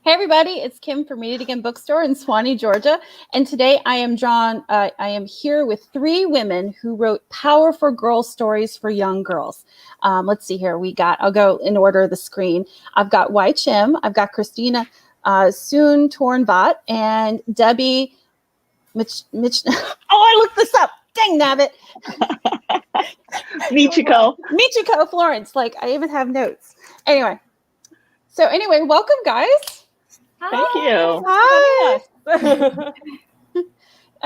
Hey everybody, it's Kim from It Again Bookstore in Swanee, Georgia. And today I am here with three women who wrote powerful girl stories for young girls. Let's see here. I'll go in order of the screen. I've got Wai Chim, I've got Christina Soontornvat, and Debbi oh, I looked this up. Dang nabbit. Michiko Florence. Like, I even have notes. Anyway, welcome, guys. Thank you. Hi.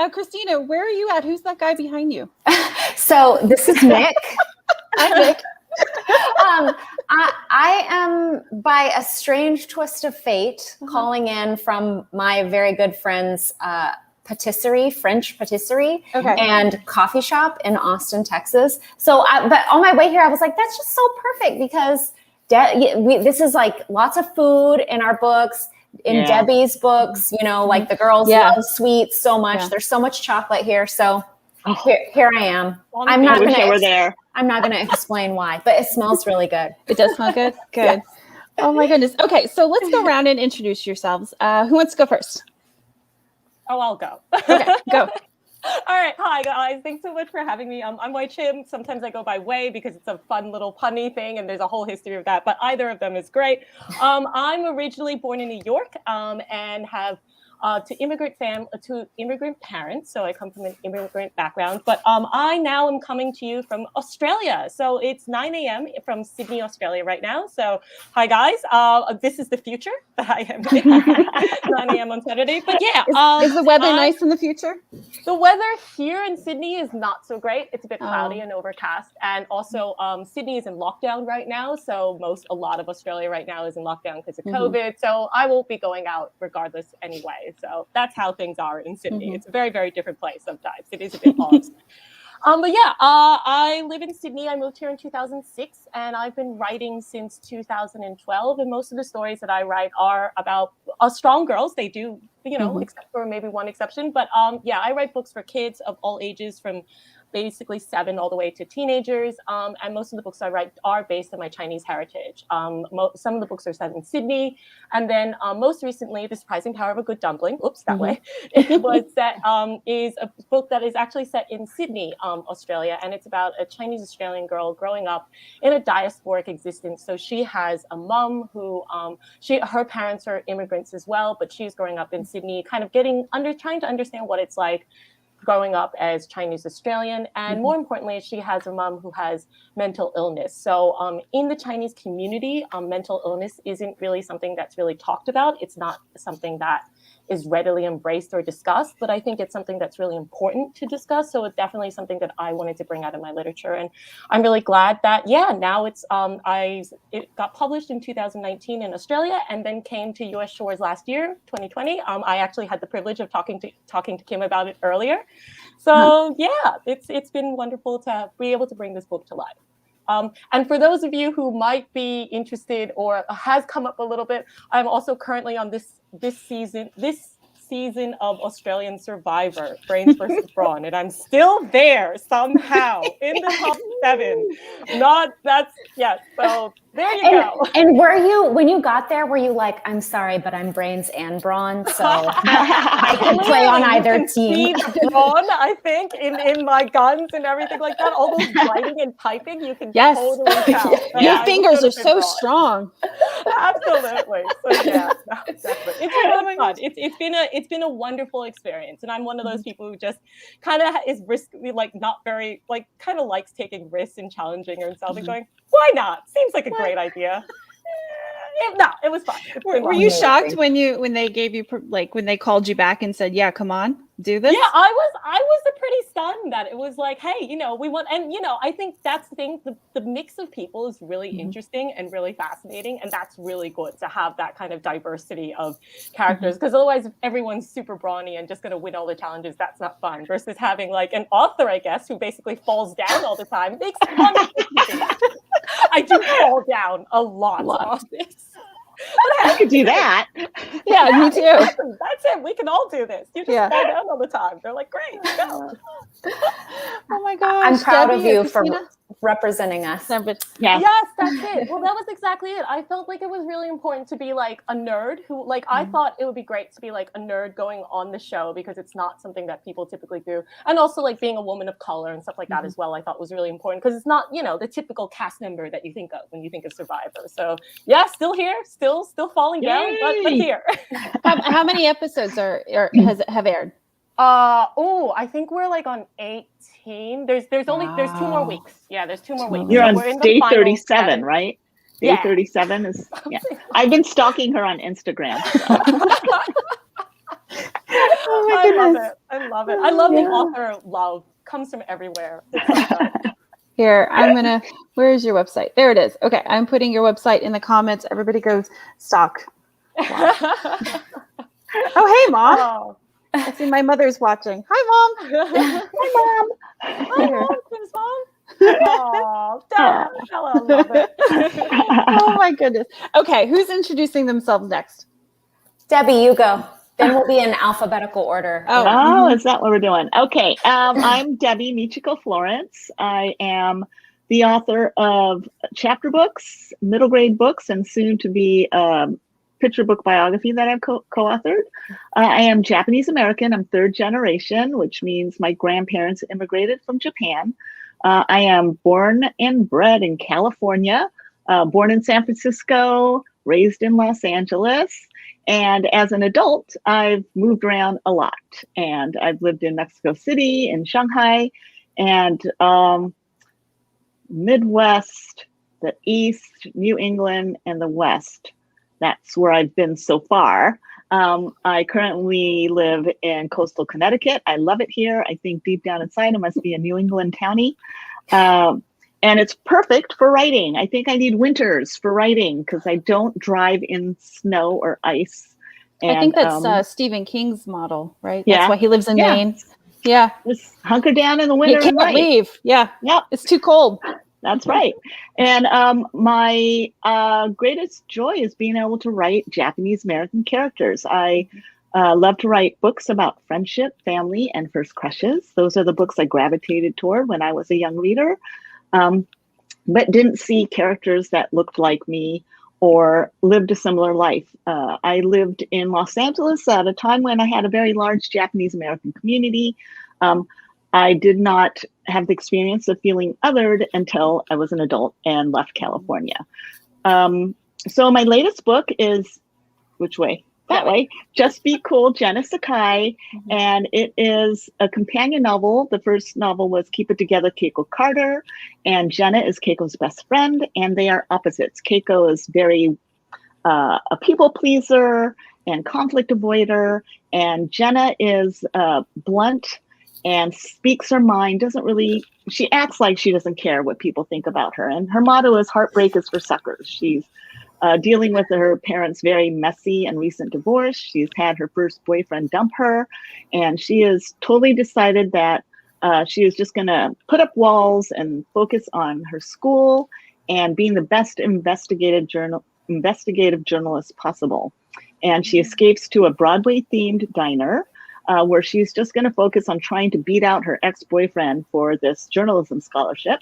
Christina, where are you at? Who's that guy behind you? So this is Nick. Hi, Nick. I am, by a strange twist of fate, calling in from my very good friend's French patisserie and coffee shop in Austin, Texas. But on my way here, I was like, that's just so perfect because this is like lots of food in our books. In Debbi's books, like the girls love sweets so much. Yeah. There's so much chocolate here. So here I am. I'm not going to explain why, but it smells really good. It does smell good? Good. Yeah. Oh my goodness. Okay, so let's go around and introduce yourselves. Who wants to go first? Oh, I'll go. Okay, go. All right. Hi, guys. Thanks so much for having me. I'm Wai Chim. Sometimes I go by Wai because it's a fun little punny thing, and there's a whole history of that, but either of them is great. I'm originally born in New York and have to immigrant parents, so I come from an immigrant background. But I now am coming to you from Australia. So it's 9 a.m. from Sydney, Australia right now. So hi, guys. This is the future that I am in. 9 a.m. on Saturday. But yeah. Is the weather nice in the future? The weather here in Sydney is not so great. It's a bit cloudy and overcast. And also Sydney is in lockdown right now. So a lot of Australia right now is in lockdown because of COVID. So I won't be going out regardless anyway. So that's how things are in Sydney. It's a very, very different place sometimes. It is a bit odd. But yeah, I live in Sydney. I moved here in 2006, and I've been writing since 2012. And most of the stories that I write are about strong girls. They do, except for maybe one exception. But yeah, I write books for kids of all ages from basically 7 all the way to teenagers. And most of the books I write are based on my Chinese heritage. Some of the books are set in Sydney. And then most recently, The Surprising Power of a Good Dumpling, way, it was set, is a book that is actually set in Sydney, Australia. And it's about a Chinese Australian girl growing up in a diasporic existence. So she has a mom who, her parents are immigrants as well, but she's growing up in Sydney, kind of trying to understand what it's like growing up as Chinese Australian. And more importantly, she has a mom who has mental illness. So in the Chinese community, mental illness isn't really something that's really talked about. It's not something that is readily embraced or discussed, but I think it's something that's really important to discuss. So it's definitely something that I wanted to bring out of my literature. And I'm really glad that, now it got published in 2019 in Australia and then came to US shores last year, 2020. I actually had the privilege of talking to Kim about it earlier. So yeah, it's been wonderful to be able to bring this book to life. And for those of you who might be interested or has come up a little bit, I'm also currently on this season of Australian Survivor, Brains versus Brawn, and I'm still there somehow in the top 7. So there you go. And when you got there, were you like, I'm sorry, but I'm Brains and Brawn, so I can play on either team. See the brawn, I think, in my guns and everything like that. All those writing and typing, you can totally tell. Your fingers are so strong. Absolutely. So yeah, definitely. It's been really fun. It's been a wonderful experience, and I'm one of those people who just kind of is risky, like not very, like kind of likes taking risks and challenging herself and going, why not? Seems like a great idea. It was fun. Were you shocked when they gave you when they called you back and said, "Yeah, come on, do this"? Yeah, I was pretty stunned that it was like, hey, we want, and I think that's the thing. The mix of people is really interesting and really fascinating, and that's really good to have that kind of diversity of characters. Because otherwise, if everyone's super brawny and just going to win all the challenges, that's not fun. Versus having like an author, I guess, who basically falls down all the time. It makes it fun. I do fall down a lot on this. But I could do that. Yeah, me too. That's it. We can all do this. You just stand down all the time. They're like, great, go. Oh my gosh. I'm proud Debbi of you Christina? for representing us. Yes. Yes, that's it. Well, that was exactly it. I felt like it was really important to be like a nerd who, like, I thought it would be great to be like a nerd going on the show because it's not something that people typically do. And also like being a woman of color and stuff like that as well, I thought was really important because it's not, you know, the typical cast member that you think of when you think of Survivor. So yeah, still here, still falling down, but here. How many episodes have aired? I think we're like on 18. There's 2 more weeks. Yeah, there's 2 more weeks. You're So on we're in the day final 37, 7. right? Day 37 is, yeah. I've been stalking her on Instagram. So. Oh my goodness. I love it. I love the author love. Comes from everywhere. It's so good. Here, where is your website? There it is. Okay, I'm putting your website in the comments. Everybody goes stalk. Wow. Oh, hey, Mom. Oh. I see my mother's watching. Hi, Mom. Hi, Mom. Hi, Mom. Kim's mom. Oh, Dad. I love it. Oh my goodness. Okay, who's introducing themselves next? Debbi, you go. Then we'll be in alphabetical order. Oh, is that what we're doing? Okay. I'm Debbi Michiko Florence. I am the author of chapter books, middle grade books, and soon to be picture book biography that I've co-authored. I am Japanese American. I'm 3rd generation, which means my grandparents immigrated from Japan. I am born and bred in California, born in San Francisco, raised in Los Angeles. And as an adult, I've moved around a lot. And I've lived in Mexico City and Shanghai and Midwest, the East, New England, and the West. That's where I've been so far. I currently live in coastal Connecticut. I love it here. I think deep down inside, it must be a New England townie. And it's perfect for writing. I think I need winters for writing because I don't drive in snow or ice. And, I think that's Stephen King's model, right? Yeah. That's why he lives in Maine. Yeah. Just hunker down in the winter. You can't leave. Yeah. Yep. It's too cold. That's right. And my greatest joy is being able to write Japanese American characters. I love to write books about friendship, family, and first crushes. Those are the books I gravitated toward when I was a young reader, but didn't see characters that looked like me or lived a similar life. I lived in Los Angeles at a time when I had a very large Japanese American community. I did not have the experience of feeling othered until I was an adult and left California. So my latest book is, which way? That way. Just Be Cool, Jenna Sakai. And it is a companion novel. The first novel was Keep It Together, Keiko Carter. And Jenna is Keiko's best friend. And they are opposites. Keiko is very a people pleaser and conflict avoider. And Jenna is blunt and speaks her mind, she acts like she doesn't care what people think about her. And her motto is heartbreak is for suckers. She's dealing with her parents' very messy and recent divorce. She's had her first boyfriend dump her, and she has totally decided that she is just going to put up walls and focus on her school and being the best investigative journalist possible. And she escapes to a Broadway-themed diner where she's just going to focus on trying to beat out her ex-boyfriend for this journalism scholarship.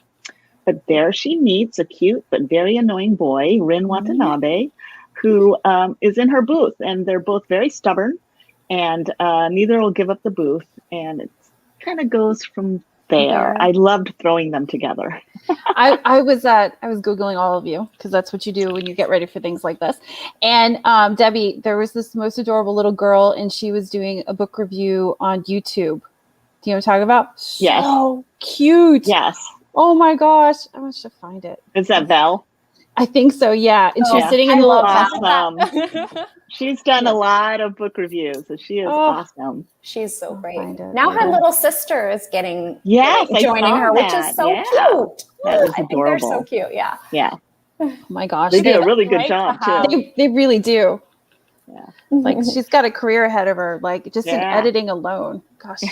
But there she meets a cute but very annoying boy, Rin Watanabe, who is in her booth. And they're both very stubborn, and neither will give up the booth. And it kind of goes from there. I loved throwing them together. I was Googling all of you because that's what you do when you get ready for things like this. And Debbi, there was this most adorable little girl, and she was doing a book review on YouTube. Do you know what I'm talking about? Yes. So cute. Yes. Oh my gosh. I want to find it. Is that Val? I think so, yeah. And she was sitting in the little awesome. She's done a lot of book reviews, so she is awesome. She's so great. Now her little sister is joining her, that. which is so cute. That is I think adorable. they're so cute. Yeah. Yeah. Oh my gosh. They do a really good job too. They really do. Yeah. Like she's got a career ahead of her, like just in editing alone. Gosh,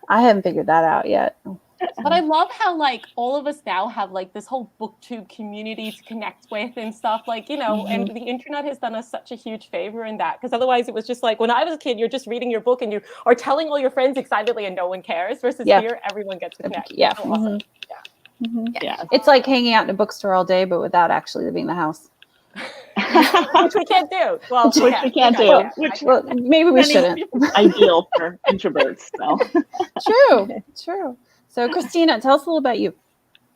I haven't figured that out yet. But I love how like all of us now have like this whole booktube community to connect with and stuff, like, you know, and the internet has done us such a huge favor in that, because otherwise it was just like when I was a kid, you're just reading your book and you are telling all your friends excitedly and no one cares, versus here everyone gets to connect. Yeah. So awesome. Yeah. It's like hanging out in a bookstore all day, but without actually leaving the house. Which we can't do. Well, Which we can't do. Which Well, maybe we shouldn't. ideal for introverts. So True. So Christina, tell us a little about you.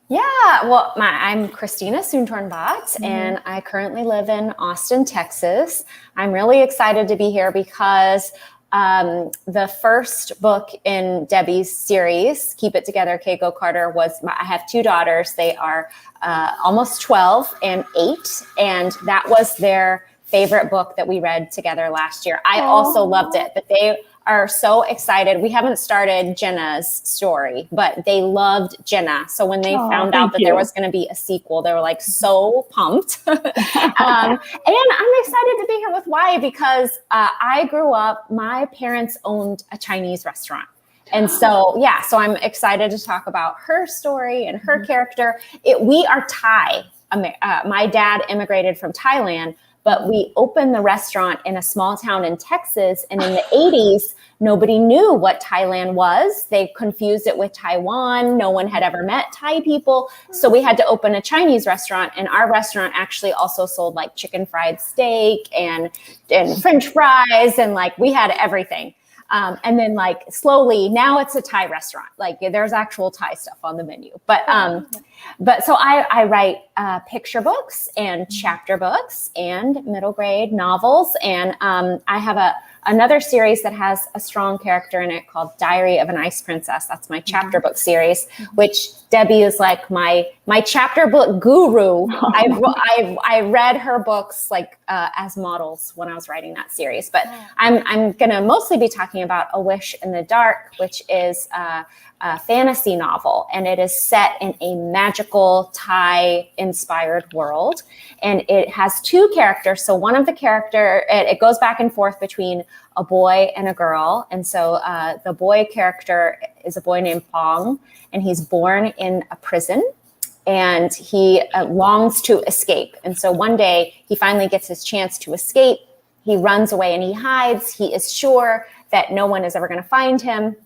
Yeah, well, I'm Christina Soontornvat, and I currently live in Austin, Texas. I'm really excited to be here because the first book in Debbi's series, Keep It Together, Keiko Carter, I have two daughters. They are almost 12 and 8, and that was their favorite book that we read together last year. I also loved it, but they are so excited. We haven't started Jenna's story, but they loved Jenna. So when they found out that there was going to be a sequel, they were like so pumped. And I'm excited to be here with Wai because I grew up, my parents owned a Chinese restaurant. And so, so I'm excited to talk about her story and her character. We are Thai. My dad immigrated from Thailand, but we opened the restaurant in a small town in Texas. And in the 80s, nobody knew what Thailand was. They confused it with Taiwan. No one had ever met Thai people. So we had to open a Chinese restaurant. And our restaurant actually also sold like chicken fried steak and French fries. And like we had everything. And then like slowly now it's a Thai restaurant. Like there's actual Thai stuff on the menu. But so I write picture books and chapter books and middle grade novels. And I have another series that has a strong character in it called Diary of an Ice Princess. That's my chapter book series, which Debbi is like my chapter book guru. I read her books like as models when I was writing that series. But I'm going to mostly be talking about A Wish in the Dark, which is a fantasy novel, and it is set in a magical Thai-inspired world. And it has two characters. So one of the it goes back and forth between a boy and a girl. And so the boy character is a boy named Pong, and he's born in a prison, and he longs to escape. And so one day he finally gets his chance to escape. He runs away and he hides. He is sure that no one is ever going to find him,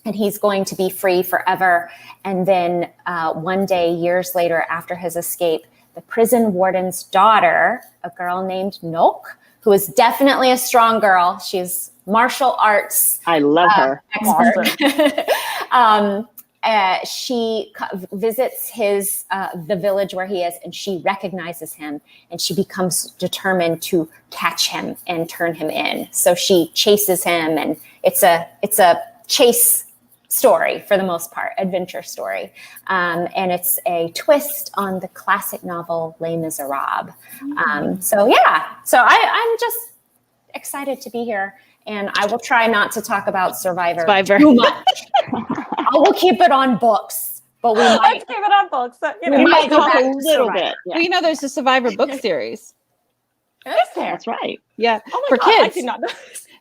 and he's going to be free forever. And then one day, years later, after his escape, the prison warden's daughter, a girl named Nok, who is definitely a strong girl. She's martial arts. I love her. Expert. She visits the village where he is, and she recognizes him, and she becomes determined to catch him and turn him in. So she chases him, and it's a chase story for the most part, adventure story. And it's a twist on the classic novel Les Miserables. So I'm just excited to be here, and I will try not to talk about Survivor too much. I will keep it on books, but we might keep it on books. We might go back a little bit. Yeah. Well, there's a Survivor book series. Is there? That's right. Yeah, Oh for my God, kids. I did not know.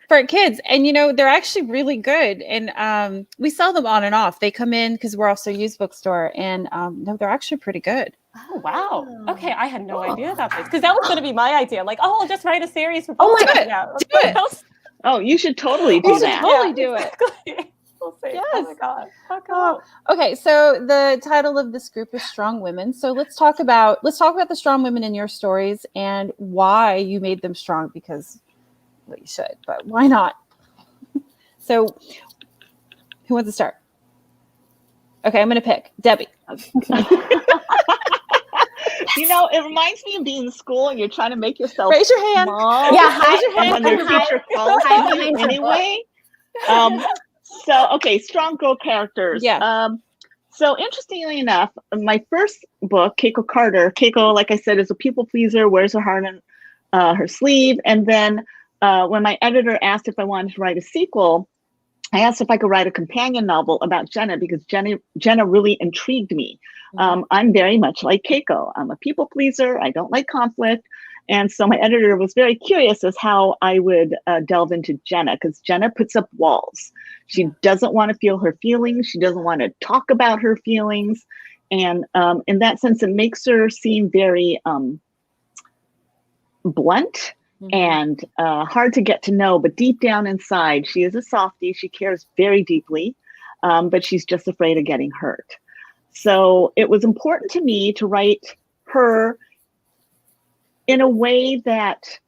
For kids, and they're actually really good, and we sell them on and off. They come in because we're also a used bookstore, and no, they're actually pretty good. Oh wow! Okay, I had no idea about this, because that was going to be my idea. Like, I'll just write a series for. Oh my God! Do it. Oh, you should totally do that. Totally do it. Exactly. We'll see. Yes. Oh my God! How cool. Okay, so the title of this group is Strong Women. So let's talk about the strong women in your stories and why you made them strong. Because you should, but why not? So who wants to start? Okay, I'm going to pick Debbi. It reminds me of being in school and you're trying to make yourself Raise your hand. small. Yeah, raise your hand. And then their teacher calls you anyway. So, strong girl characters. Yeah. So interestingly enough, my first book, Keiko Carter, like I said, is a people pleaser, wears her heart on her sleeve. And then when my editor asked if I wanted to write a sequel, I asked if I could write a companion novel about Jenna, because Jenna really intrigued me. I'm very much like Keiko. I'm a people pleaser. I don't like conflict. And so my editor was very curious as how I would delve into Jenna, because Jenna puts up walls. She doesn't want to feel her feelings. She doesn't want to talk about her feelings. And in that sense, it makes her seem very blunt and hard to get to know. But deep down inside, she is a softie. She cares very deeply, but she's just afraid of getting hurt. So it was important to me to write her in a way that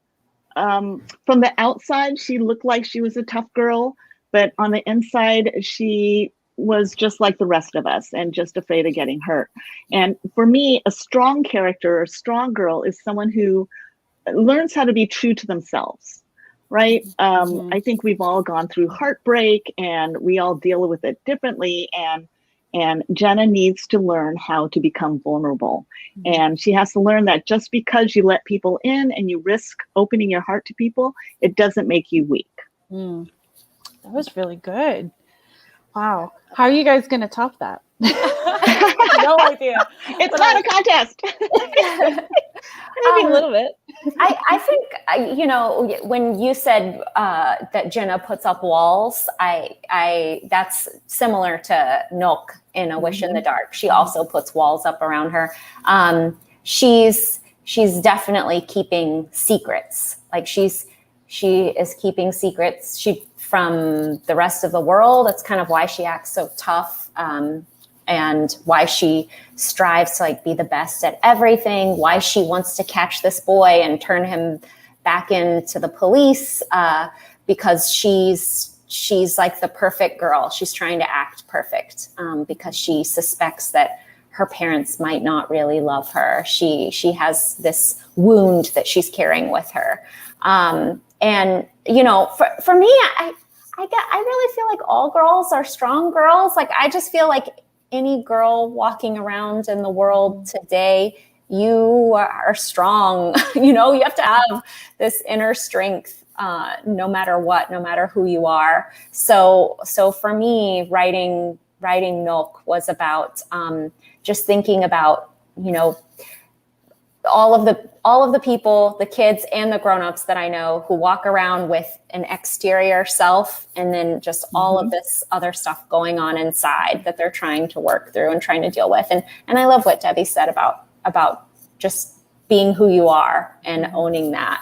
from the outside, she looked like she was a tough girl, but on the inside, she was just like the rest of us and just afraid of getting hurt. And for me, a strong character, a strong girl, is someone who learns how to be true to themselves, right? I think we've all gone through heartbreak and we all deal with it differently. And Jenna needs to learn how to become vulnerable. And she has to learn that just because you let people in and you risk opening your heart to people, it doesn't make you weak. That was really good. Wow. How are you guys going to top that? No idea. It's not a contest. Maybe a little bit. I think, you know, when you said that Jenna puts up walls, that's similar to Nook in A Wish in the Dark. She also puts walls up around her. She's definitely keeping secrets. Like she is keeping secrets from the rest of the world. That's kind of why she acts so tough. And why she strives to like be the best at everything, why she wants to catch this boy and turn him back into the police, because she's like the perfect girl. She's trying to act perfect because she suspects that her parents might not really love her. She has this wound that she's carrying with her. And, you know, for me, I really feel like all girls are strong girls. Like, I just feel like any girl walking around in the world today, you are strong. You know, you have to have this inner strength, no matter what, no matter who you are. So for me, writing Nook was about just thinking about, you know, all of the people, the kids and the grownups that I know who walk around with an exterior self and then just all of this other stuff going on inside that they're trying to work through and trying to deal with. And I love what Debbi said about just being who you are and owning that.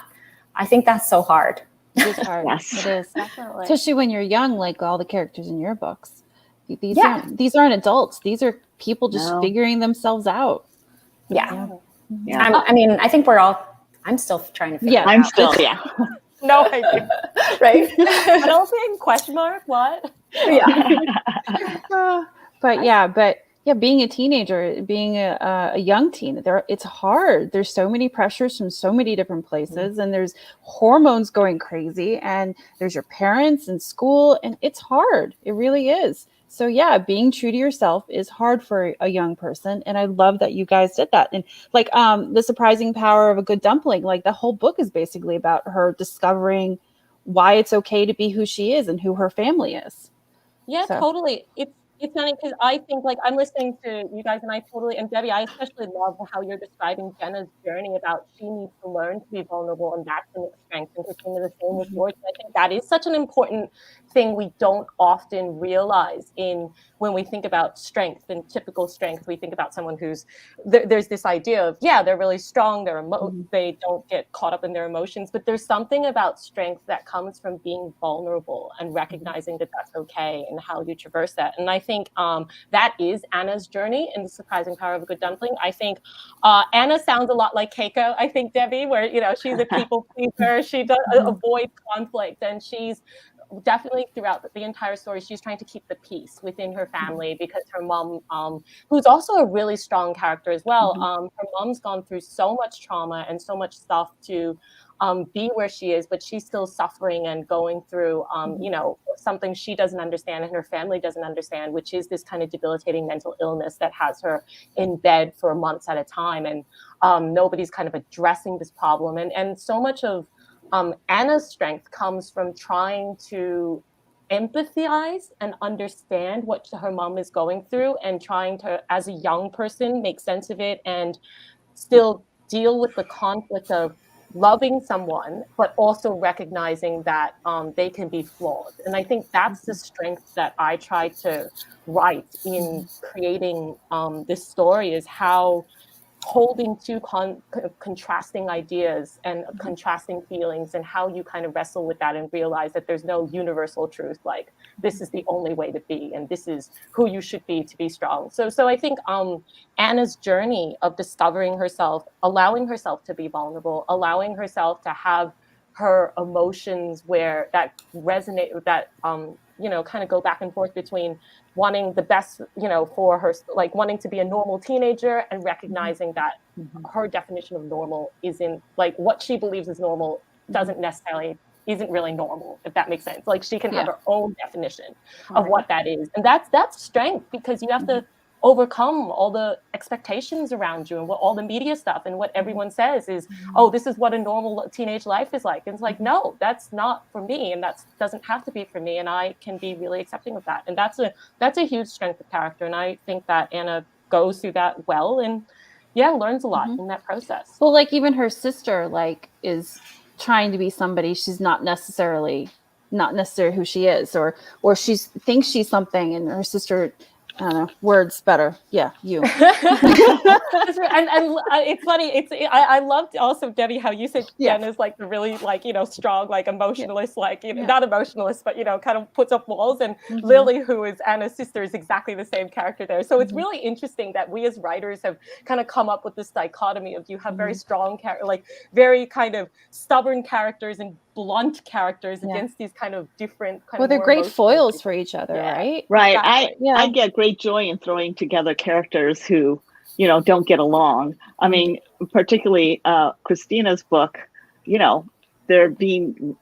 I think that's so hard. It is hard. Yes. It is. Definitely. Especially when you're young, like all the characters in your books. These aren't adults. These are people just figuring themselves out. Yeah. Yeah. I think I'm still trying to figure it out. I'm still, No idea. Right? Adulting? Question mark? What? But being a teenager, being a young teen, it's hard. There's so many pressures from so many different places, and there's hormones going crazy, and there's your parents and school, and it's hard. It really is. So being true to yourself is hard for a young person. And I love that you guys did that. And like The Surprising Power of a Good Dumpling, like the whole book is basically about her discovering why it's okay to be who she is and who her family is. Yeah, totally. It's funny because I think, like, I'm listening to you guys, and Debbi, I especially love how you're describing Jenna's journey about she needs to learn to be vulnerable, and that's in its strength. And Christina, the same with yours. And I think that is such an important thing we don't often realize when we think about strength and typical strength. We think about someone who's there's this idea of they're really strong, they don't get caught up in their emotions, but there's something about strength that comes from being vulnerable and recognizing that that's okay and how you traverse that. And I think that is Anna's journey in The Surprising Power of a Good Dumpling. I think Anna sounds a lot like Keiko. I think Debbi, where she's a people pleaser, she does avoid conflict, and she's definitely throughout the entire story, she's trying to keep the peace within her family because her mom, who's also a really strong character as well, her mom's gone through so much trauma and so much stuff to be where she is, but she's still suffering and going through, something she doesn't understand and her family doesn't understand, which is this kind of debilitating mental illness that has her in bed for months at a time. And nobody's kind of addressing this problem. And so much of Anna's strength comes from trying to empathize and understand what her mom is going through and trying to, as a young person, make sense of it and still deal with the conflict of loving someone, but also recognizing that they can be flawed. And I think that's the strength that I try to write in creating this story, is how holding two contrasting ideas and contrasting feelings, and how you kind of wrestle with that and realize that there's no universal truth, like this is the only way to be and this is who you should be to be strong. So I think Anna's journey of discovering herself, allowing herself to be vulnerable, allowing herself to have her emotions where that resonate, that kind of go back and forth between wanting the best, for her, like wanting to be a normal teenager and recognizing that her definition of normal isn't, like, what she believes is normal isn't really normal, if that makes sense. Like, she can have her own definition of what that is. And that's strength, because you have to overcome all the expectations around you and what all the media stuff and what everyone says is, oh, this is what a normal teenage life is like. And it's like, no, that's not for me, and that doesn't have to be for me, and I can be really accepting of that. And that's a huge strength of character, and I think that Anna goes through that well, and learns a lot in that process. Well, like, even her sister, like, is trying to be somebody she's not necessarily who she is, or she thinks she's something, and her sister, I don't know, words better. Yeah, you. and it's funny. I loved also, Debbie, how you said Jen is like the really, like, strong, like emotionalist, like not emotionalist, but kind of puts up walls. And Lily, who is Anna's sister, is exactly the same character there. So it's really interesting that we as writers have kind of come up with this dichotomy of, you have very strong like very kind of stubborn characters and blunt characters against these kind of different kind of, they're great foils for each other, right? Exactly. I get great joy in throwing together characters who don't get along. I mean, particularly Christina's book, they're being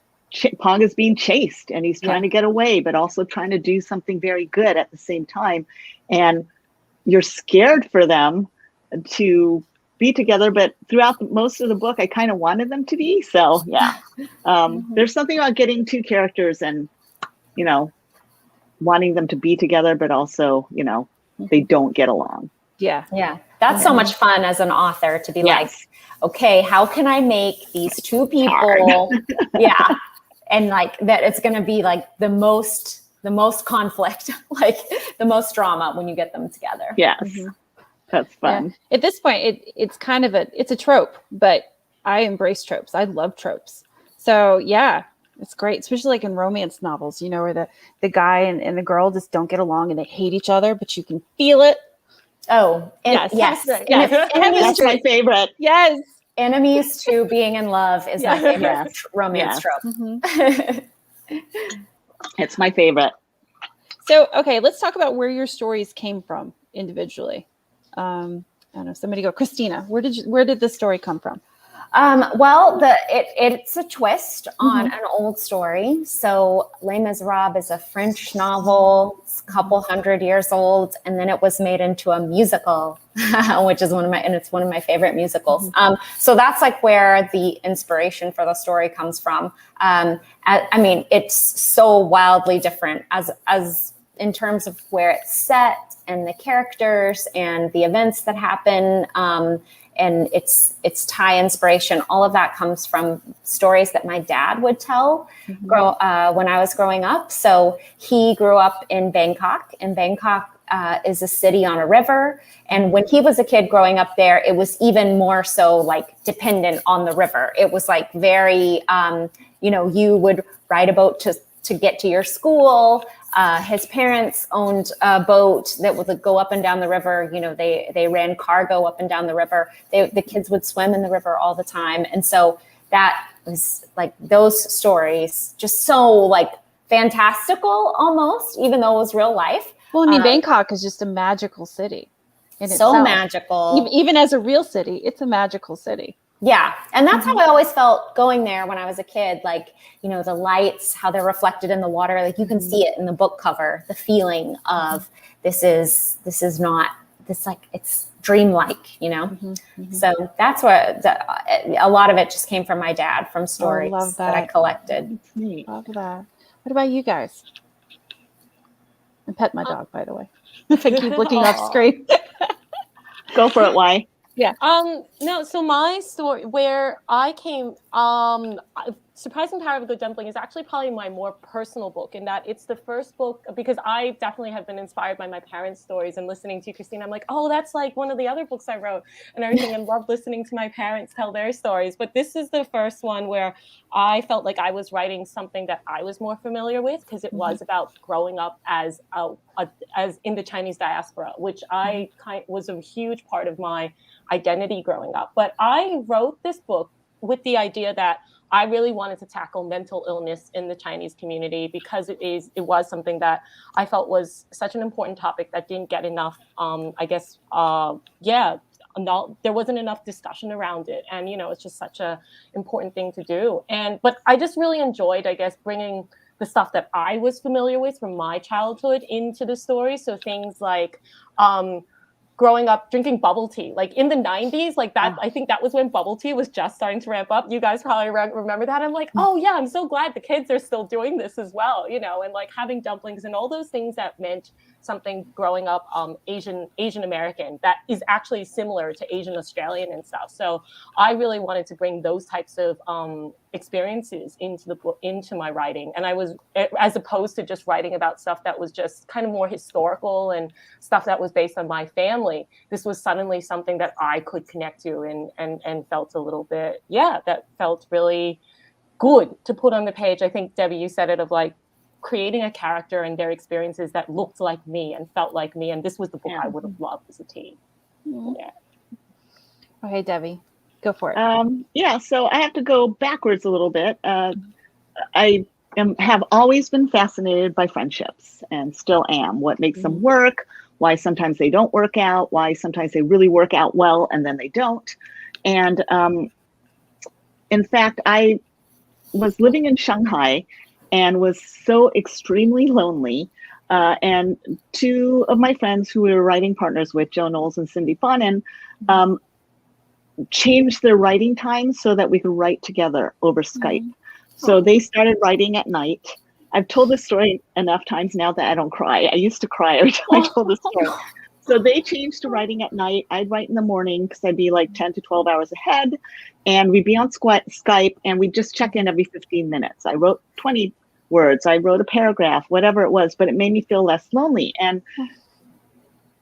Pong is being chased, and he's trying to get away, but also trying to do something very good at the same time, and you're scared for them to be together, but throughout most of the book, I kind of wanted them to be. So there's something about getting two characters and, wanting them to be together, but also, they don't get along. Yeah. That's so much fun as an author to be like, okay, how can I make these two people, and like that it's going to be like the most conflict, like the most drama when you get them together. Yes. That's fun. Yeah. At this point, it's kind of it's a trope, but I embrace tropes. I love tropes. So it's great, especially like in romance novels, where the guy and the girl just don't get along and they hate each other, but you can feel it. Oh, yes. That's my favorite. Yes. Enemies to being in love is my favorite romance trope. It's my favorite. So, okay, let's talk about where your stories came from individually. I don't know, somebody go. Christina, where did this story come from? Well, it's a twist on an old story. So Les Miserables is a French novel. It's a couple hundred years old, and then it was made into a musical, which is one of my favorite musicals. So that's like where the inspiration for the story comes from. I mean, it's so wildly different as in terms of where it's set and the characters and the events that happen. And it's Thai inspiration. All of that comes from stories that my dad would tell when I was growing up. So he grew up in Bangkok, and Bangkok is a city on a river. And when he was a kid growing up there, it was even more so like dependent on the river. It was like very, you would ride a boat to get to your school. His parents owned a boat that would go up and down the river. They ran cargo up and down the river. The kids would swim in the river all the time. And so that was like those stories, just so like fantastical almost, even though it was real life. Well, I mean, Bangkok is just a magical city. So itself. Magical. Even as a real city, it's a magical city. Yeah. And that's how I always felt going there when I was a kid. Like, the lights, how they're reflected in the water. Like you can see it in the book cover, the feeling of this is not this, like it's dreamlike, So that's what a lot of it just came from my dad, from stories that I collected. Love that. What about you guys? And pet my dog, by the way. If I keep looking off screen. Go for it, Wai. Yeah. No, so my story where I came, Surprising Power of a Good Dumpling is actually probably my more personal book in that it's the first book, because I definitely have been inspired by my parents' stories and listening to Christina. I'm like, oh, that's like one of the other books I wrote and everything, and love listening to my parents tell their stories. But this is the first one where I felt like I was writing something that I was more familiar with, because it was about growing up as in the Chinese diaspora, which was a huge part of my identity growing up. But I wrote this book with the idea that I really wanted to tackle mental illness in the Chinese community, because it was something that I felt was such an important topic that didn't get enough, there wasn't enough discussion around it. And, it's just such a important thing to do. But I just really enjoyed, I guess, bringing the stuff that I was familiar with from my childhood into the story. So things like, growing up drinking bubble tea, like in the 90s, like that, I think that was when bubble tea was just starting to ramp up. You guys probably remember that. I'm like, oh yeah, I'm so glad the kids are still doing this as well, and like having dumplings and all those things that meant something growing up Asian American that is actually similar to Asian Australian and stuff. So I really wanted to bring those types of experiences into the book, into my writing. And I was, as opposed to just writing about stuff that was just kind of more historical and stuff that was based on my family, this was suddenly something that I could connect to and felt a little bit, that felt really good to put on the page. I think, Debbie, you said it, of like creating a character and their experiences that looked like me and felt like me. And this was the book I would have loved as a teen. Yeah. Okay, Debbie, go for it. So I have to go backwards a little bit. I have always been fascinated by friendships and still am. What makes them work, why sometimes they don't work out, why sometimes they really work out well and then they don't. And in fact, I was living in Shanghai and was so extremely lonely. And two of my friends who we were writing partners with, Joe Knowles and Cindy Bonin, changed their writing time so that we could write together over Skype. So they started writing at night. I've told this story enough times now that I don't cry. I used to cry every time I told this story. So they changed to writing at night. I'd write in the morning because I'd be like 10 to 12 hours ahead. And we'd be on Skype and we'd just check in every 15 minutes. I wrote 20 words. I wrote a paragraph, whatever it was, but it made me feel less lonely. And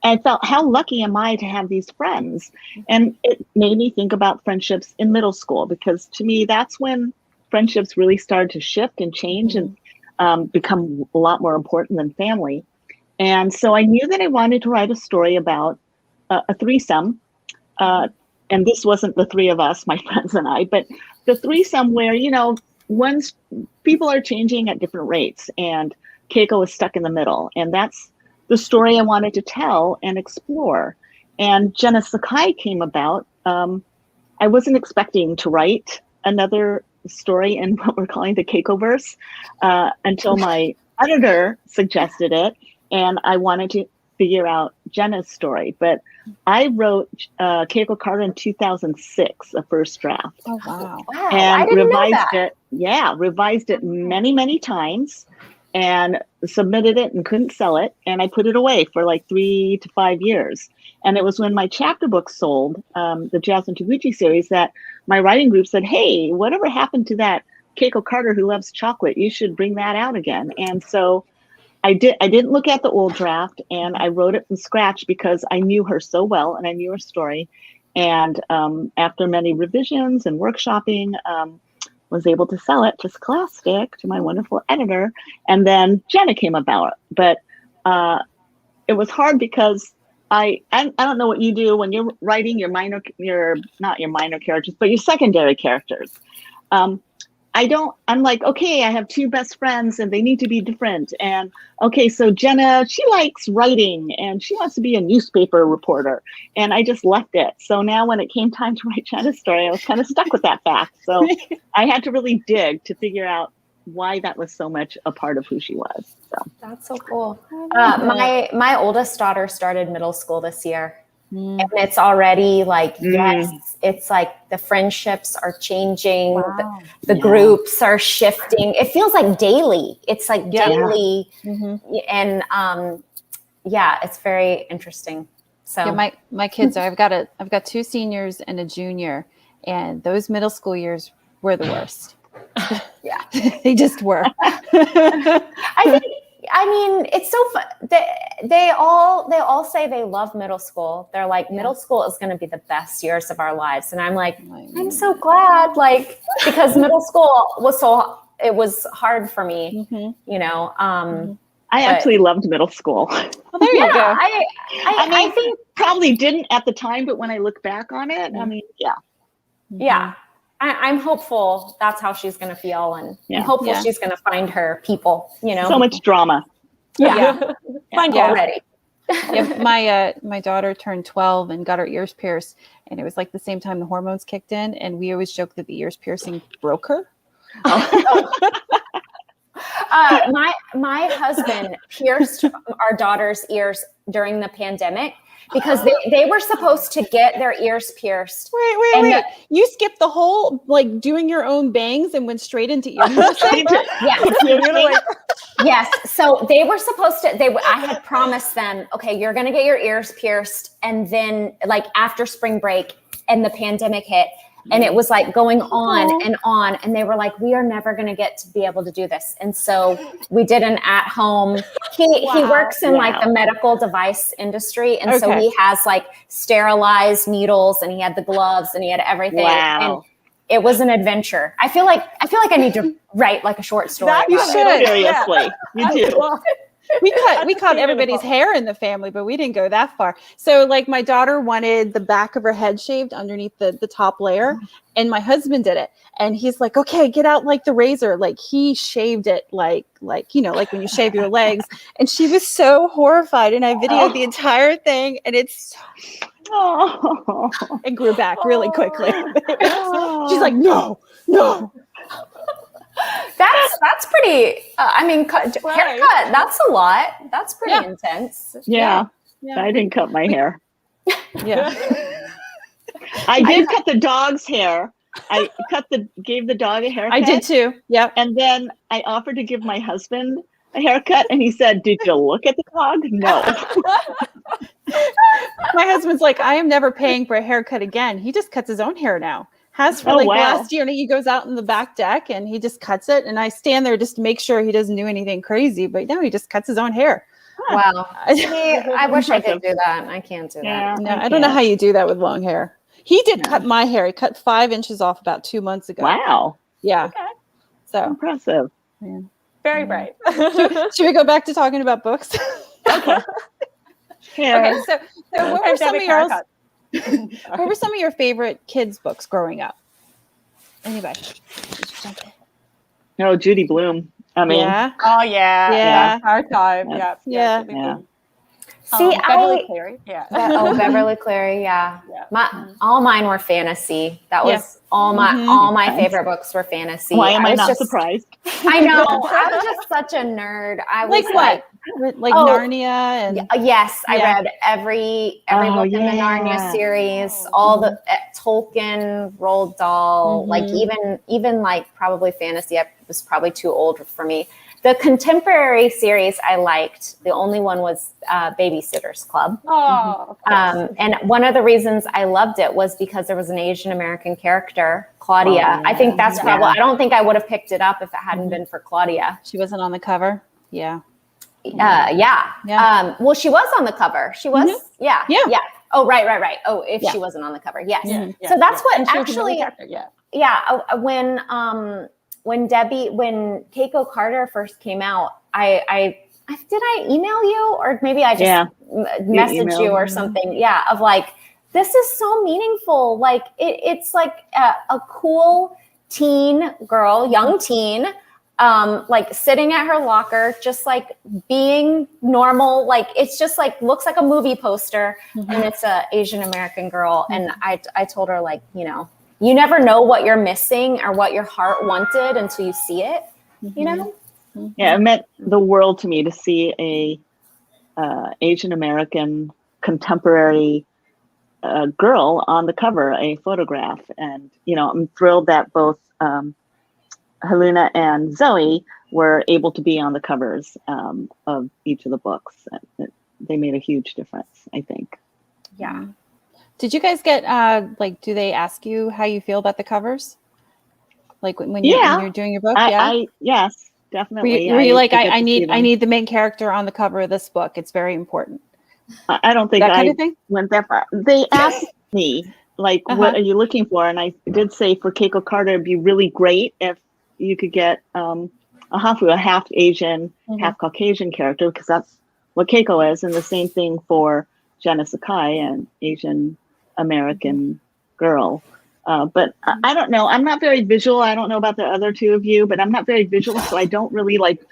I felt, how lucky am I to have these friends? And it made me think about friendships in middle school, because to me, that's when friendships really started to shift and change and become a lot more important than family. And so I knew that I wanted to write a story about a threesome. And this wasn't the three of us, my friends and I, but the threesome where, once people are changing at different rates and Keiko is stuck in the middle. And that's the story I wanted to tell and explore. And Jenna Sakai came about. I wasn't expecting to write another story in what we're calling the Keiko-verse until my editor suggested it. And I wanted to figure out Jenna's story. But I wrote Keiko Carter in 2006, a first draft. Oh, wow. And I didn't revised know that. it. Yeah, revised it many, many times and submitted it and couldn't sell it. And I put it away for like 3 to 5 years. And it was when my chapter book sold, the Jasmine Toguchi series, that my writing group said, hey, whatever happened to that Keiko Carter who loves chocolate? You should bring that out again. And so I didn't look at the old draft, and I wrote it from scratch because I knew her so well and I knew her story. And after many revisions and workshopping, was able to sell it to Scholastic, to my wonderful editor. And then Jenna came about. But it was hard because I don't know what you do when you're writing not your minor characters, but your secondary characters. I'm like, okay, I have two best friends and they need to be different. And okay, so Jenna, she likes writing and she wants to be a newspaper reporter. And I just left it. So now when it came time to write Jenna's story, I was kind of stuck with that fact. So I had to really dig to figure out why that was so much a part of who she was. So that's so cool. My oldest daughter started middle school this year. And it's already like, yes, it's like the friendships are changing. Wow. The groups are shifting. It feels like daily. It's like daily. And it's very interesting. So Yeah, my kids I've got two seniors and a junior, and those middle school years were the worst. yeah. They just were. I mean, it's so fun. They all say they love middle school. They're like, middle school is going to be the best years of our lives. And I'm like, I'm so glad, like, because middle school was hard for me, you know. I actually loved middle school. Well, there you go. I think probably didn't at the time, but when I look back on it, I mean, yeah. I'm hopeful that's how she's going to feel, and I'm hopeful she's going to find her people, you know. So much drama. Yeah. Already. Yeah, my daughter turned 12 and got her ears pierced, and it was like the same time the hormones kicked in, and we always joke that the ears piercing broke her. My husband pierced our daughter's ears during the pandemic because they were supposed to get their ears pierced. Wait. You skipped the whole, like, doing your own bangs and went straight into ear piercing? Yes. Yes. So they were supposed to, I had promised them, okay, you're going to get your ears pierced. And then, like, after spring break, and the pandemic hit, and it was like going on and on. And they were like, we are never going to get to be able to do this. And so we did an at-home. He works in like the medical device industry. And so he has like sterilized needles, and he had the gloves, and he had everything. And it was an adventure. I feel like I need to write like a short story. That you should. Seriously. You do. We cut everybody's hair in the family, but we didn't go that far. So, like, my daughter wanted the back of her head shaved underneath the top layer, and my husband did it. And he's like, okay, get out like the razor. Like, he shaved it like you know, like when you shave your legs. And she was so horrified, and I videoed the entire thing, and it grew back really quickly. She's like, no. That's pretty. I mean, haircut. That's a lot. That's pretty intense. Yeah. I didn't cut my hair. Yeah. I did cut the dog's hair. I gave the dog a haircut. I did too. Yeah. And then I offered to give my husband a haircut, and he said, "Did you look at the dog?" No. My husband's like, I am never paying for a haircut again. He just cuts his own hair now. Has for last year, and he goes out in the back deck and he just cuts it, and I stand there just to make sure he doesn't do anything crazy. But no, he just cuts his own hair. Wow. I wish I could do that. I can't do that. No, I don't know how you do that with long hair. He did cut my hair. He cut 5 inches off about 2 months ago. Wow. Yeah. Okay. So impressive. Yeah. Very bright. Should we go back to talking about books? Okay. Okay. So what were some of yours? What were some of your favorite kids' books growing up? Anybody? No, Judy Blume. I mean, Oh yeah. Our time. Yeah. See, Beverly Cleary. Beverly Cleary. Yeah. All mine were fantasy. That was all my favorite books were fantasy. Why am I not surprised? I know. I was just such a nerd. I was like Narnia and yes, I read every book in the Narnia series, all the Tolkien, Roald Dahl, like even like probably fantasy. I was probably too old for me. The contemporary series I liked, the only one was Babysitter's Club. And one of the reasons I loved it was because there was an Asian American character, Claudia. I think that's probably, I don't think I would have picked it up if it hadn't been for Claudia. She wasn't on the cover. Yeah. Well, she was on the cover. She was, yeah. Oh, right. Oh, if she wasn't on the cover. Yes. So that's what actually, when Keiko Carter first came out, I did I email you, or maybe I just messaged you or something? Yeah. Of like, this is so meaningful. Like it's like a cool teen girl, young teen, like sitting at her locker, just like being normal. Like it's just like, looks like a movie poster, and it's a Asian American girl. And I told her, like, you know, you never know what you're missing or what your heart wanted until you see it, you know? Yeah, it meant the world to me to see a Asian American contemporary girl on the cover, a photograph. And, you know, I'm thrilled that both Helena and Zoe were able to be on the covers of each of the books. They made a huge difference, I think. Yeah. Did you guys get do they ask you how you feel about the covers? Like when you're doing your book? Yes, definitely. Were you like, I need the main character on the cover of this book. It's very important. I don't think that kind of thing went that far. They asked me, like, what are you looking for? And I did say for Keiko Carter, it'd be really great if you could get a half Asian, half Caucasian character, because that's what Keiko is. And the same thing for Jenna Sakai, an Asian American girl. But I don't know. I'm not very visual. I don't know about the other two of you, but I'm not very visual. So I don't really like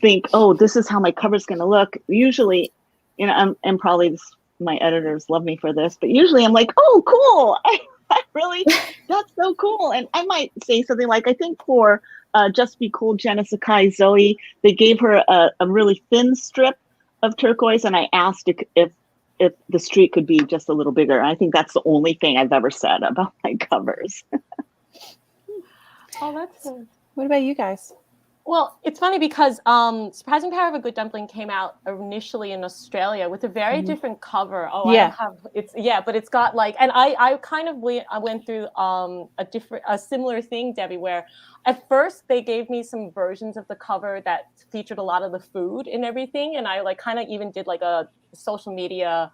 think, oh, this is how my cover's going to look. Usually, you know, and probably my editors love me for this, but usually I'm like, oh, cool. I really, that's so cool. And I might say something like, I think for Just Be Cool, Jenna Sakai, Zoe, they gave her a really thin strip of turquoise. And I asked if the streak could be just a little bigger. I think that's the only thing I've ever said about my covers. Oh, that's good. What about you guys? Well, it's funny because Surprising Power of a Good Dumpling came out initially in Australia with a very different cover. Oh, yeah. But it's got like, and I kind of went through a similar thing, Debbie, where at first they gave me some versions of the cover that featured a lot of the food and everything, and I like kind of even did like a social media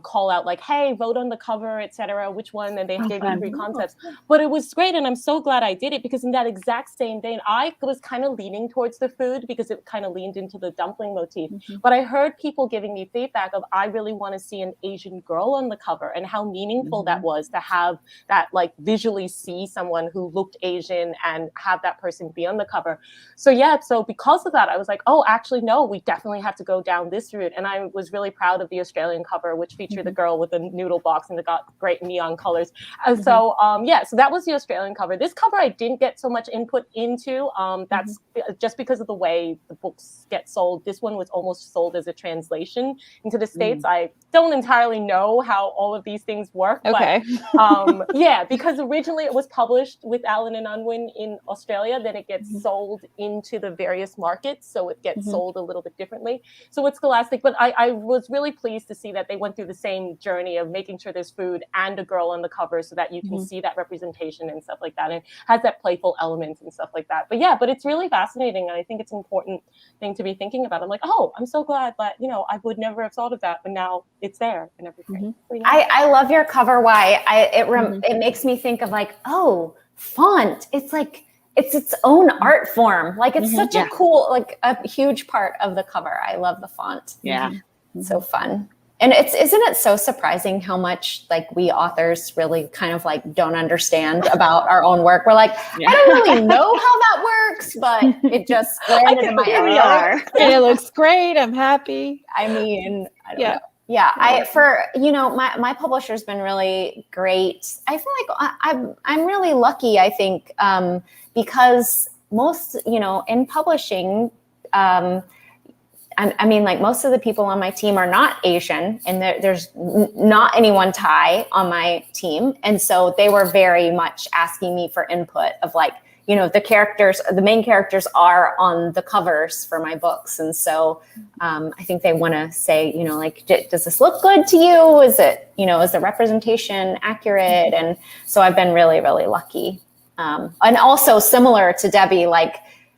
call out like, hey, vote on the cover, etc. Which one? And they gave me 3 concepts. But it was great, and I'm so glad I did it, because in that exact same vein, I was kind of leaning towards the food because it kind of leaned into the dumpling motif. But I heard people giving me feedback of, I really want to see an Asian girl on the cover, and how meaningful that was to have that, like, visually see someone who looked Asian and have that person be on the cover. So because of that, I was like, oh, actually, no, we definitely have to go down this route. And I was really proud of the Australian cover, which featured the girl with the noodle box, and it got great neon colors. And so that was the Australian cover. This cover I didn't get so much input into. That's just because of the way the books get sold. This one was almost sold as a translation into the States. I don't entirely know how all of these things work. Okay. But because originally it was published with Allen and Unwin in Australia, then it gets sold into the various markets. So it gets sold a little bit differently. So it's Scholastic, but I was really pleased to see that they went through the same journey of making sure there's food and a girl on the cover, so that you can see that representation and stuff like that, and has that playful element and stuff like that. But it's really fascinating, and I think it's an important thing to be thinking about. I'm like, oh, I'm so glad that, I would never have thought of that, but now it's there and everything. So, I love your cover, Wai. It makes me think of like, oh, font. It's like, it's its own art form. Like, it's such a cool, like a huge part of the cover. I love the font. Yeah. So fun. And isn't it so surprising how much like we authors really kind of like don't understand about our own work? We're like, I don't really know how that works, but it just landed in my art. It looks great. I'm happy. I mean, I don't know. Yeah, my publisher's been really great. I feel like I'm really lucky, I think, because most, in publishing, I mean, like, most of the people on my team are not Asian, and there's not anyone Thai on my team. And so they were very much asking me for input of like, the main characters are on the covers for my books. And so I think they want to say, like, does this look good to you? Is it, is the representation accurate? And so I've been really, really lucky. And also similar to Debbie, like,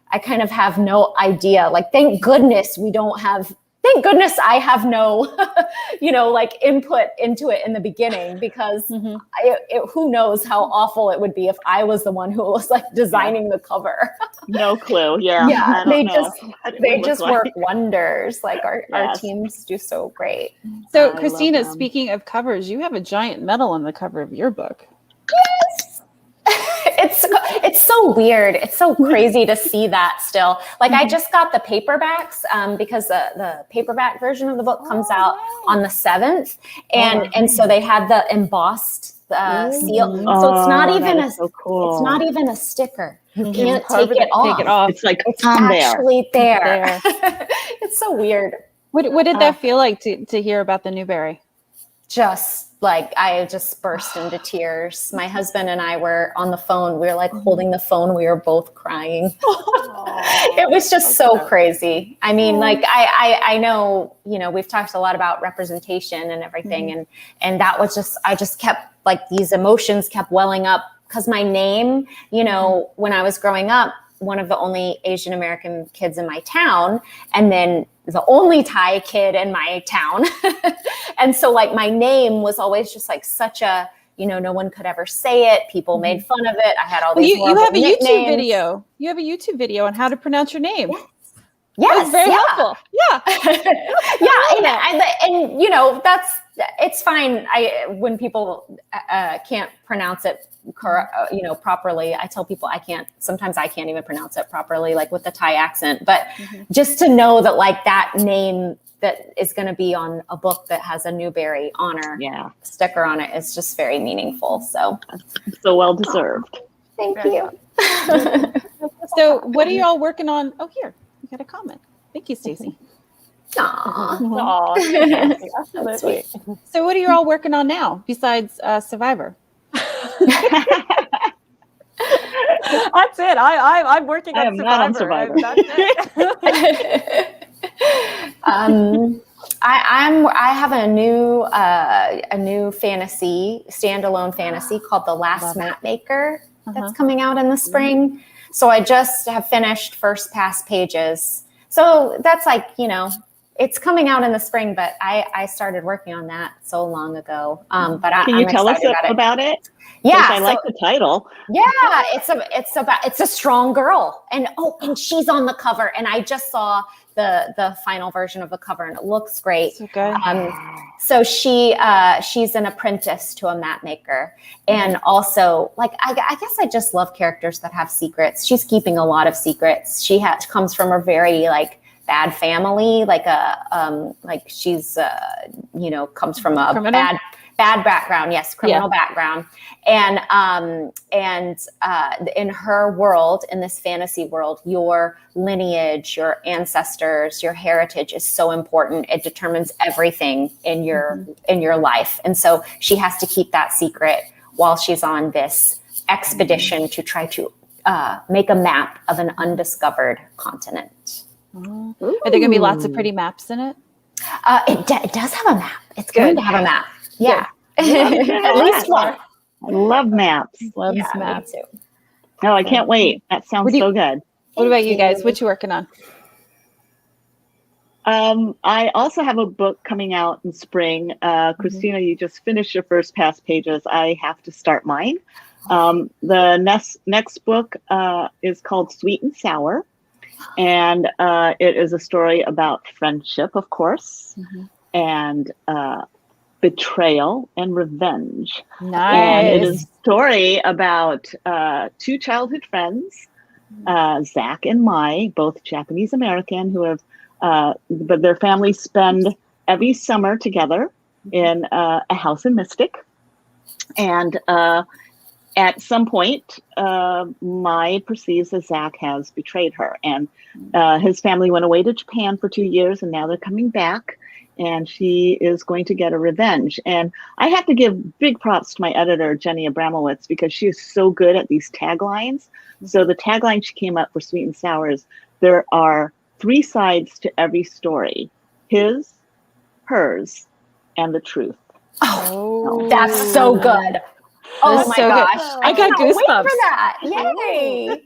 I kind of have no idea. Like, thank goodness I have no, like, input into it in the beginning, because who knows how awful it would be if I was the one who was like designing the cover. No clue. Yeah. Yeah. They just work wonders. Like our teams do so great. So Christina, speaking of covers, you have a giant medal on the cover of your book. Yes. It's so weird. It's so crazy to see that still. Like, I just got the paperbacks because the paperback version of the book comes out on the 7th, and so they had the embossed seal. So it's not even it's not even a sticker. You can't take it off. It's like it's actually there. It's so weird. What did that feel like to hear about the Newbery? Just like, I just burst into tears. My husband and I were on the phone. We were like holding the phone. We were both crying. It was just so crazy. I mean, like I know, you know, we've talked a lot about representation and everything, and that was just, I just kept like these emotions kept welling up because my name, you know, when I was growing up, one of the only Asian American kids in my town, and then the only Thai kid in my town. And so like my name was always just like such a, you know, no one could ever say it. People made fun of it. I had all these you have a nicknames. YouTube video. You have a YouTube video on how to pronounce your name. Yes, That's very helpful. Yeah. And you know, it's fine. When people can't pronounce it, you know, properly, I tell people sometimes I can't even pronounce it properly, like with the Thai accent, but just to know that like that name that is going to be on a book that has a Newbery honor sticker on it is just very meaningful. So well deserved. Thank you. So what are you all working on? Oh, here, you got a comment. Thank you, Stacey. Aww. Absolutely. So what are you all working on now besides Survivor? That's it. I'm working on Survivor. Not on Survivor. That's it. I have a new standalone fantasy called The Last Map Maker that's coming out in the spring. So I just have finished first pass pages. So that's like, you know, it's coming out in the spring, but I started working on that so long ago. But Can you tell us about it? Yeah, I like the title. Yeah, it's a strong girl, and she's on the cover, and I just saw the final version of the cover, and it looks great. So good. So she's an apprentice to a map maker, and also like I guess I just love characters that have secrets. She's keeping a lot of secrets. She comes from a very like bad family, like she's you know, comes from a bad background. Yes, criminal background. And in her world, in this fantasy world, your lineage, your ancestors, your heritage is so important. It determines everything in your life. And so she has to keep that secret while she's on this expedition to try to make a map of an undiscovered continent. Are there going to be lots of pretty maps in it? It does have a map. It's going to have a map. Yeah. At least one. I love maps. Loves maps too. Oh, I can't wait. That sounds so good. What about you guys? What you working on? I also have a book coming out in spring. Christina, you just finished your first pass pages. I have to start mine. The next book is called Sweet and Sour. And it is a story about friendship, of course, and betrayal and revenge. Nice. And it is a story about two childhood friends, Zach and Mai, both Japanese American, who have, but their families spend every summer together in a house in Mystic. And at some point, Mai perceives that Zach has betrayed her, and his family went away to Japan for 2 years, and now they're coming back, and she is going to get a revenge. And I have to give big props to my editor, Jenny Abramowitz, because she is so good at these taglines. So the tagline she came up for Sweet and Sour is, there are 3 sides to every story: his, hers, and the truth. Oh, that's so good. Oh my gosh. Good. I got goosebumps. Wait for that. Yay.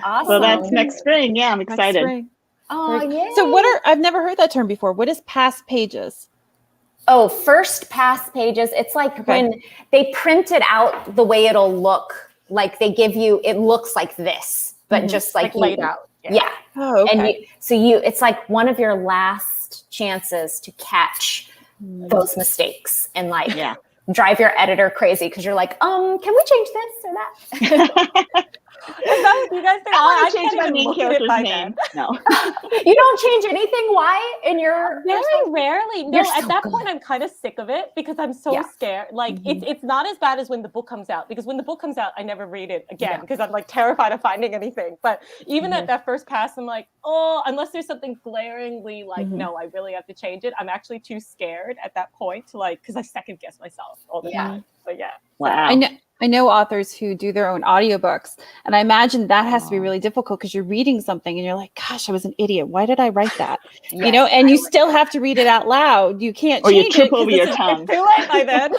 Awesome. So that's next spring. Yeah, I'm excited. Oh, yeah. So I've never heard that term before. What is pass pages? Oh, first pass pages. It's like when they print it out the way it'll look, like they give you, it looks like this, but just like laid out. Yeah. Oh, okay. And it's like one of your last chances to catch those mistakes and like drive your editor crazy because you're like, can we change this or that? Is that what you guys think? I change my main character's name. No. You don't change anything? Why? In your very rarely. No, so at that good. point I'm kind of sick of it because I'm so scared. Like it's not as bad as when the book comes out, because when the book comes out, I never read it again because I'm like terrified of finding anything. But even at that first pass, I'm like, oh, unless there's something glaringly like, no, I really have to change it. I'm actually too scared at that point to like, because I second guess myself all the time. So yeah. Wow. I know authors who do their own audiobooks, and I imagine that has to be really difficult because you're reading something and you're like, gosh, I was an idiot. Why did I write that? You know, and you still have to read it out loud. You can't Or change you trip it over your tongue. Too late by then.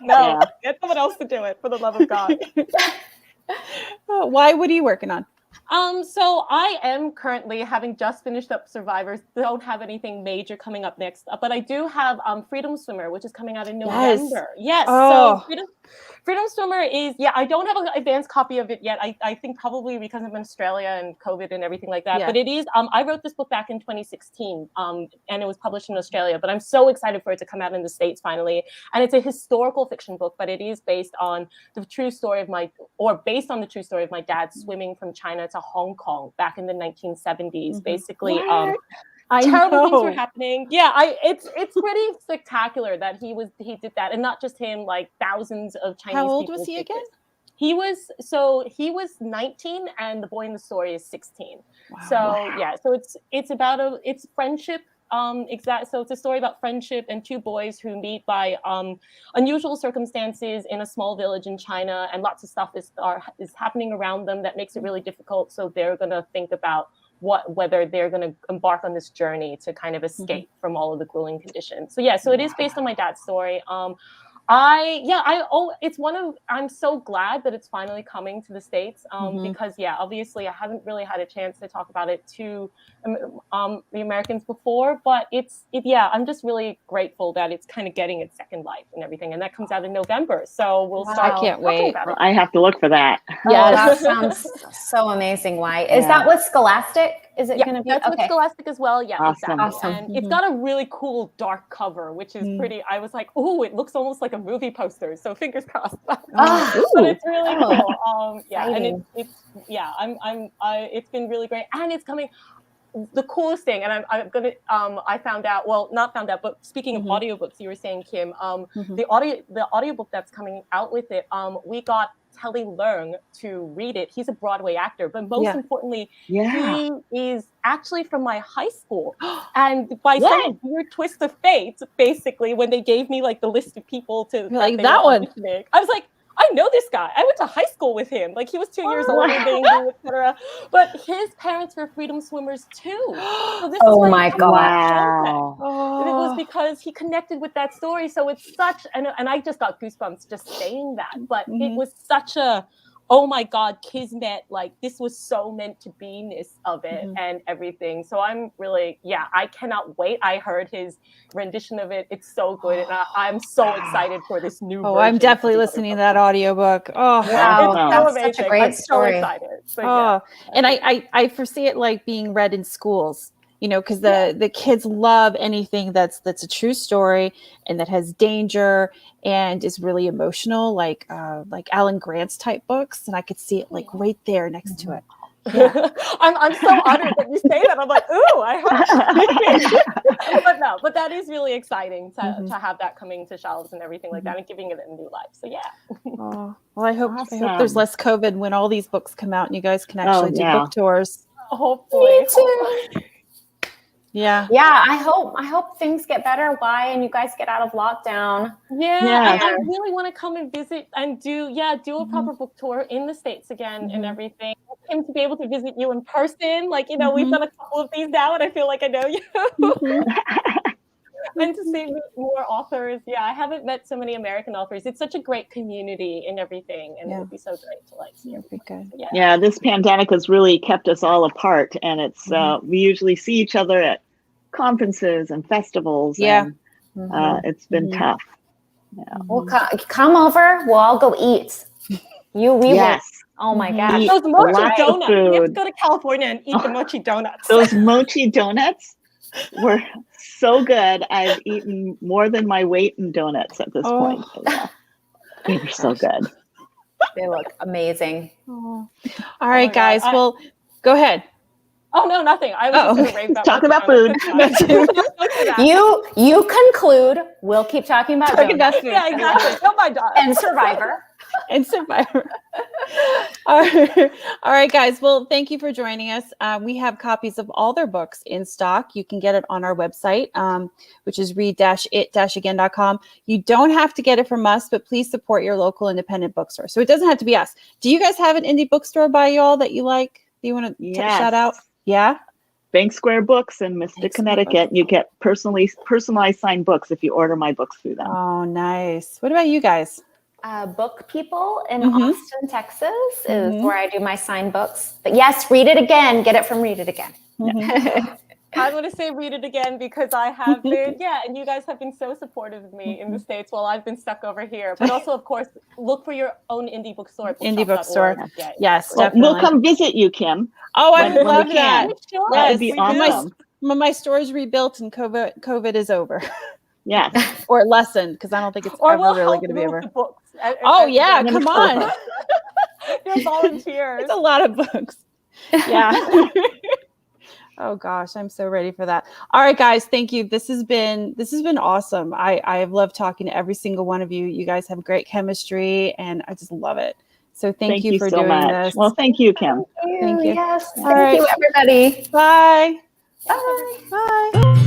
No, get someone else to do it, for the love of God. Why? What are you working on? So I am currently, having just finished up Survivors, don't have anything major coming up next, but I do have Freedom Swimmer, which is coming out in November. Yes. Oh. So Freedom Swimmer is, I don't have an advanced copy of it yet. I think probably because I'm in Australia and COVID and everything like that. But it is, I wrote this book back in 2016 and it was published in Australia, but I'm so excited for it to come out in the States finally. And it's a historical fiction book, but it is based on the true story of based on the true story of my dad swimming from China to Hong Kong back in the 1970s. Basically, terrible things were happening. It's pretty spectacular that he did that, and not just him, like thousands of Chinese people. How old was he again? He was 19, and the boy in the story is 16. So it's about it's friendship. So it's a story about friendship and two boys who meet by unusual circumstances in a small village in China, and lots of stuff is happening around them that makes it really difficult. So they're gonna think about whether they're going to embark on this journey to kind of escape from all of the grueling conditions. So it is based on my dad's story. I'm so glad that it's finally coming to the States because obviously I haven't really had a chance to talk about it to the Americans before, but I'm just really grateful that it's kind of getting its second life and everything, and that comes out in November. So we'll start. I can't wait. I have to look for that. Yeah, that sounds so amazing. Why is that with Scholastic? Is it going to be? That's with Scholastic as well. Yeah, awesome. Exactly. And it's got a really cool dark cover, which is pretty. I was like, oh, it looks almost like a movie poster. So fingers crossed. But it's really cool. And it's been really great, and it's coming. The coolest thing, and I'm gonna I found out, well, not found out, but speaking of audiobooks, you were saying, Kim, the audiobook that's coming out with it, we got Telly Leung to read it. He's a Broadway actor, but most importantly, he is actually from my high school. And by some weird twist of fate, basically, when they gave me like the list of people to like that one, I was like, I know this guy. I went to high school with him. Like he was 2 years older than me, etc. But his parents were freedom swimmers too. So this is my God! Wow. And it was because he connected with that story. So it's such, and I just got goosebumps just saying that. But it was such a, oh my God, kismet, like this was so meant to be-ness of it and everything. So I'm really, I cannot wait. I heard his rendition of it. It's so good. And I'm so excited for this new version. I'm definitely listening to that audiobook. Oh, wow. That's amazing. Such a great story. So excited. So, and I foresee it like being read in schools. You know, because the kids love anything that's a true story and that has danger and is really emotional, like Alan Grant's type books, and I could see it like right there next to it. Yeah. I'm so honored that you say that. I'm like, ooh, I hope. but that is really exciting to have that coming to shelves and everything like that and giving it a new life. So well, I hope there's less COVID when all these books come out and you guys can actually do book tours. Hopefully. Me too. Yeah. I hope things get better. Why? And you guys get out of lockdown. I really want to come and visit and do a proper book tour in the States again and everything. Him to be able to visit you in person. Like, we've done a couple of these now and I feel like I know you. And to see more authors. I haven't met so many American authors. It's such a great community and everything. And it would be so great to see everything. Yeah, this pandemic has really kept us all apart. And it's we usually see each other at conferences and festivals. And it's been tough. Well, come over. We'll all go eat. We will. Oh my God. Those mochi donuts. We have to go to California and eat the mochi donuts. Those mochi donuts were so good. I've eaten more than my weight in donuts at this point. They were so good. They look amazing. All right, guys. Well, go ahead. Oh no, nothing. I was just going to rave about talk about food. You conclude. We'll keep talking about donuts. Yeah, exactly. Oh my God. And Survivor. and Survivor. All right, guys. Well, thank you for joining us. We have copies of all their books in stock. You can get it on our website, which is read-it-again.com. You don't have to get it from us, but please support your local independent bookstore. So it doesn't have to be us. Do you guys have an indie bookstore by y'all that you like? Do you want to shout out? Yeah. Bank Square Books in Mystic, Connecticut. You get personalized signed books if you order my books through them. Oh, nice. What about you guys? Book People in Austin, Texas is where I do my signed books. But yes, Read It Again. Get it from Read It Again. I'm going to say Read It Again because I have been, and you guys have been so supportive of me in the States while I've been stuck over here. But also, of course, look for your own indie bookstore. Indie bookstore. Yes, well, definitely. We'll come visit you, Kim. Oh, I would love that. Sure. That would be awesome. When my store is rebuilt and COVID is over. Yes. Or lessened, because I don't think it's ever really going to be over. Books. Yeah, come on. You're volunteers. It's a lot of books. Yeah. Oh gosh, I'm so ready for that. All right, guys, thank you. This has been awesome. I have loved talking to every single one of you. You guys have great chemistry, and I just love it. So thank you for doing this. Well, thank you, Kim. Thank you. Yes. Thank you, everybody. Bye. Bye. Bye.